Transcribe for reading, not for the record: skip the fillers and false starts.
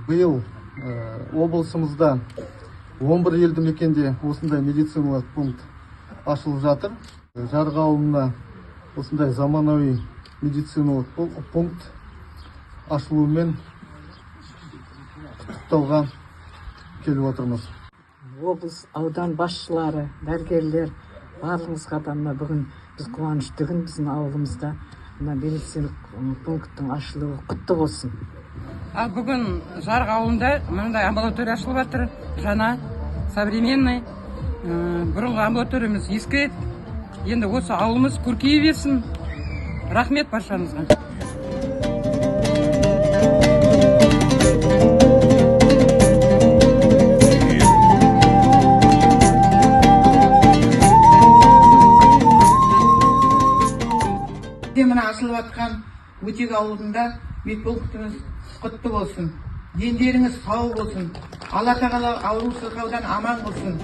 Биыл облысымызда 11 елді мекенде осындай медициналық пункт ашылып жатыр. Жарғы ауылына осындай заманауи медициналық пункт ашылуымен құттықтауға келіп отырмыз. Облыс, аудан басшылары, дәрігерлер, барлығыңызға да бүгін біз қуанышты күн, біздің ауылымызда медициналық пункттың ашылуы құтты болсын. Ал бүгін Жарғы ауылында мынандай амбулатория ашылып жатыр, жаңа, современный. Бұрынғы амбулаториямыз ескі еді. Енді осы ауылымыз көркейе берсін. Рахмет баршаңызға. Мына ашылып жатқан Өтек ауылында медпунктіміз құтты болсын. Дендеріңіз сау болсын. Алла тағала ауру сырқаудан аман болсын.